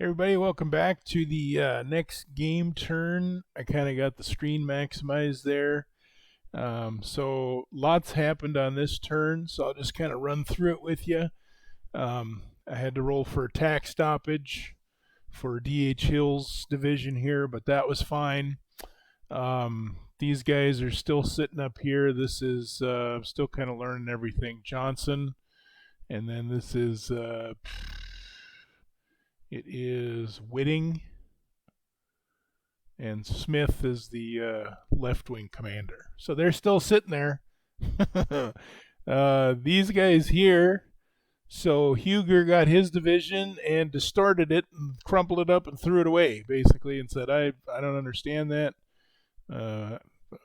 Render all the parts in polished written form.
Everybody, welcome back to the next game turn. I kind of got the screen maximized there. So lots happened on this turn, so I'll just kind of run through it with you. I had to roll for attack stoppage for D.H. Hill's division here, but that was fine. These guys are still sitting up here. This is still kind of learning everything. Johnson, and then this is it is Whitting, and Smith is the left wing commander. So they're still sitting there. These guys here. So Huger got his division and distorted it and crumpled it up and threw it away, basically, and said, I don't understand that.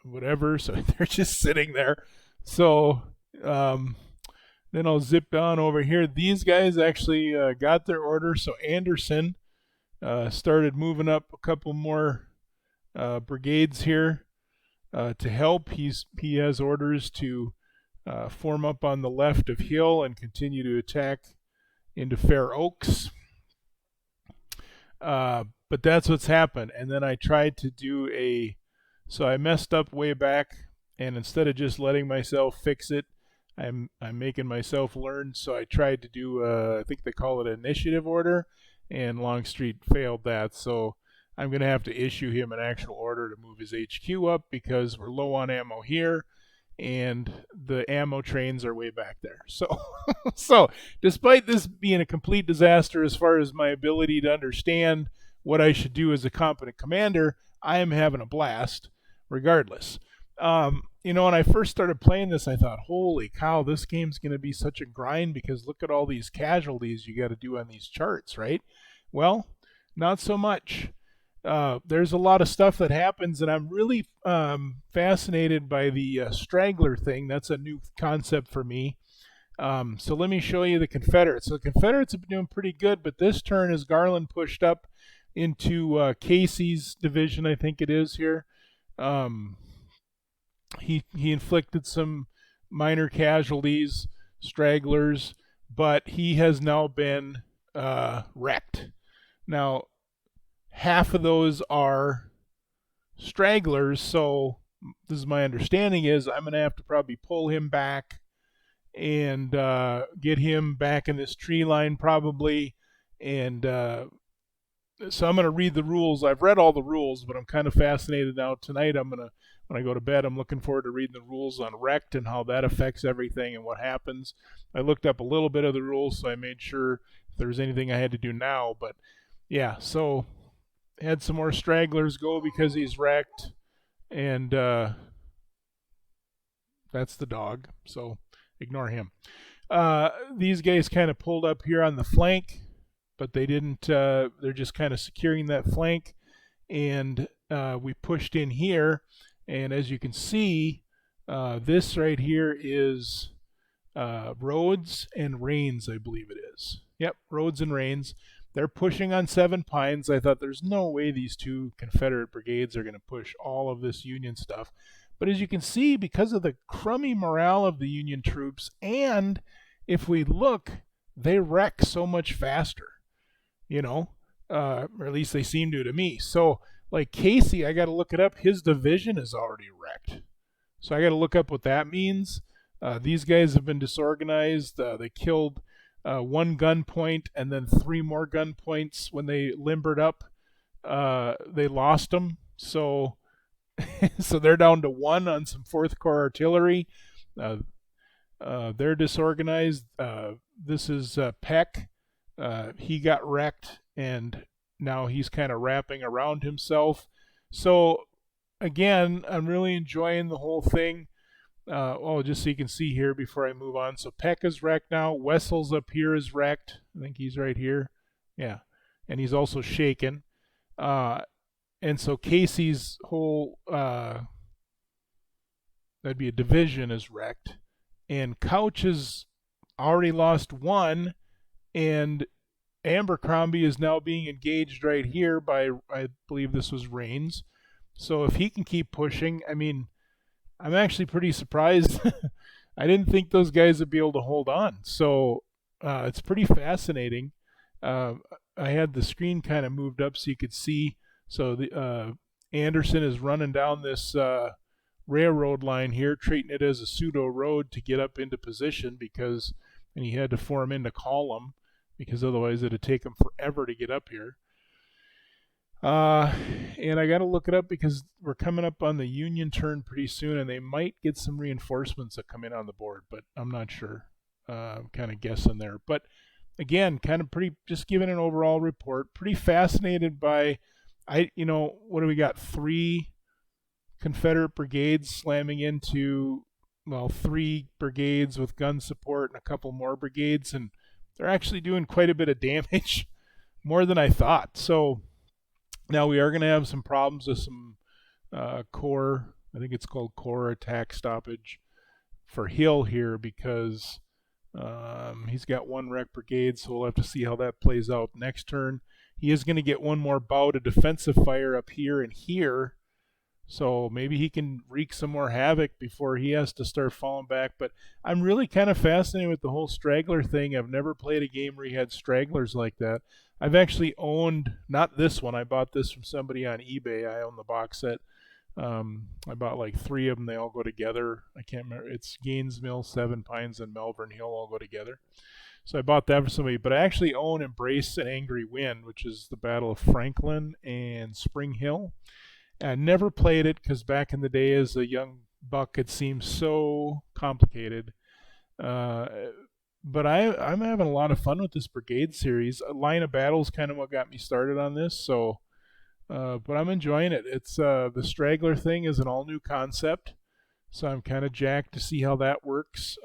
Whatever. So they're just sitting there. So then I'll zip down over here. These guys actually got their order. So Anderson started moving up a couple more brigades here to help. He has orders to form up on the left of Hill and continue to attack into Fair Oaks. But that's what's happened. And then I tried to do so I messed up way back, and instead of just letting myself fix it, I'm making myself learn. So I tried to do I think they call it an initiative order, and Longstreet failed that. So I'm going to have to issue him an actual order to move his HQ up because we're low on ammo here, and the ammo trains are way back there. So despite this being a complete disaster as far as my ability to understand what I should do as a competent commander, I am having a blast regardless. When I first started playing this, I thought, holy cow, this game's going to be such a grind because look at all these casualties you got to do on these charts, right? Well, not so much. There's a lot of stuff that happens, and I'm really fascinated by the straggler thing. That's a new concept for me. So let me show you the Confederates. So the Confederates have been doing pretty good, but this turn is Garland pushed up into Casey's division, I think it is here. He inflicted some minor casualties, stragglers, but he has now been wrecked. Now, half of those are stragglers, so this is my understanding is I'm going to have to probably pull him back and get him back in this tree line probably, and so I'm going to read the rules. I've read all the rules, but I'm kind of fascinated now. Tonight, when I go to bed, I'm looking forward to reading the rules on wrecked and how that affects everything and what happens. I looked up a little bit of the rules, so I made sure if there was anything I had to do now. But yeah, so had some more stragglers go because he's wrecked, and that's the dog, so ignore him. These guys kind of pulled up here on the flank, but they didn't. They're just kind of securing that flank, and we pushed in here. And as you can see, this right here is Rhodes and Rains, I believe it is. Yep, Rhodes and Rains. They're pushing on 7 Pines. I thought there's no way these two Confederate brigades are going to push all of this Union stuff. But as you can see, because of the crummy morale of the Union troops, and if we look, they wreck so much faster, or at least they seem to me. So, like Casey, I got to look it up. His division is already wrecked. So I got to look up what that means. These guys have been disorganized. They killed 1 gun point and then 3 more gun points when they limbered up. They lost them. So they're down to 1 on some 4th Corps artillery. They're disorganized. This is Peck. He got wrecked, and now he's kind of wrapping around himself. So again, I'm really enjoying the whole thing. Just so you can see here before I move on. So Peck is wrecked now. Wessel's up here is wrecked. I think he's right here. Yeah. And he's also shaken. And so Casey's whole, that'd be a division, is wrecked. And Couch has already lost 1, and Abercrombie is now being engaged right here by, I believe this was Rains. So if he can keep pushing, I mean, I'm actually pretty surprised. I didn't think those guys would be able to hold on. So it's pretty fascinating. uh, I had the screen kind of moved up so you could see. So the Anderson is running down this railroad line here, treating it as a pseudo road to get up into position because, and he had to form into column because otherwise it'd take him forever to get up here. Uh, and I got to look it up because we're coming up on the Union turn pretty soon, and they might get some reinforcements that come in on the board, but I'm not sure. I'm kind of guessing there. But again, kind of pretty, just giving an overall report. Pretty fascinated by, what do we got? 3 Confederate brigades slamming into, well, 3 brigades with gun support and a couple more brigades, and they're actually doing quite a bit of damage, more than I thought. So now we are going to have some problems with some core, I think it's called core attack stoppage for Hill here because he's got 1 rec brigade, so we'll have to see how that plays out next turn. He is going to get 1 more bout of defensive fire up here and here, so maybe he can wreak some more havoc before he has to start falling back. But I'm really kind of fascinated with the whole straggler thing. I've never played a game where you had stragglers like that. I've actually owned, not this one, I bought this from somebody on eBay. I own the box set. I bought like 3 of them. They all go together. I can't remember. It's Gainesville, Seven Pines, and Malvern Hill all go together. So I bought that for somebody. But I actually own Embrace an Angry Wind, which is the Battle of Franklin and Spring Hill. I never played it because back in the day as a young buck it seemed so complicated. Uh, but I'm having a lot of fun with this Brigade series. Line of Battle is kind of what got me started on this. So, but I'm enjoying it. It's the straggler thing is an all new concept. So I'm kind of jacked to see how that works.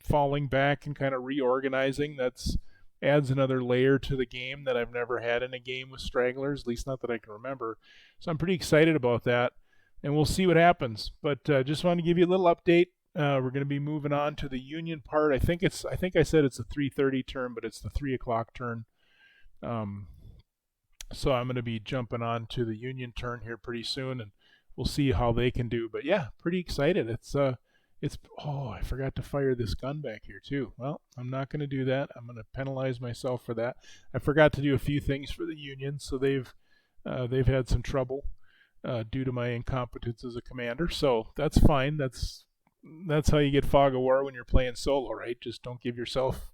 Falling back and kind of reorganizing. That's adds another layer to the game that I've never had in a game with stragglers, at least not that I can remember. So I'm pretty excited about that, and we'll see what happens. But just want to give you a little update. We're going to be moving on to the Union part. I think I said it's a 3:30 turn, but it's the 3 o'clock turn. So I'm going to be jumping on to the Union turn here pretty soon, and we'll see how they can do. But yeah, pretty excited. It's oh, I forgot to fire this gun back here too. Well, I'm not going to do that. I'm going to penalize myself for that. I forgot to do a few things for the Union, so they've had some trouble due to my incompetence as a commander. So that's fine. That's how you get fog of war when you're playing solo, right? Just don't give yourself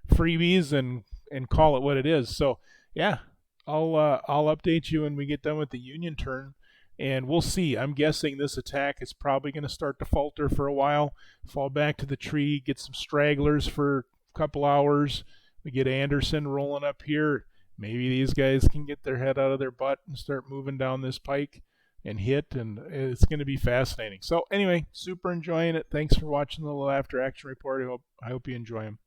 freebies and call it what it is. So yeah, I'll update you when we get done with the Union turn. And we'll see. I'm guessing this attack is probably going to start to falter for a while, fall back to the tree, get some stragglers for a couple hours. We get Anderson rolling up here. Maybe these guys can get their head out of their butt and start moving down this pike and hit, and it's going to be fascinating. So anyway, super enjoying it. Thanks for watching the little after action report. I hope you enjoy them.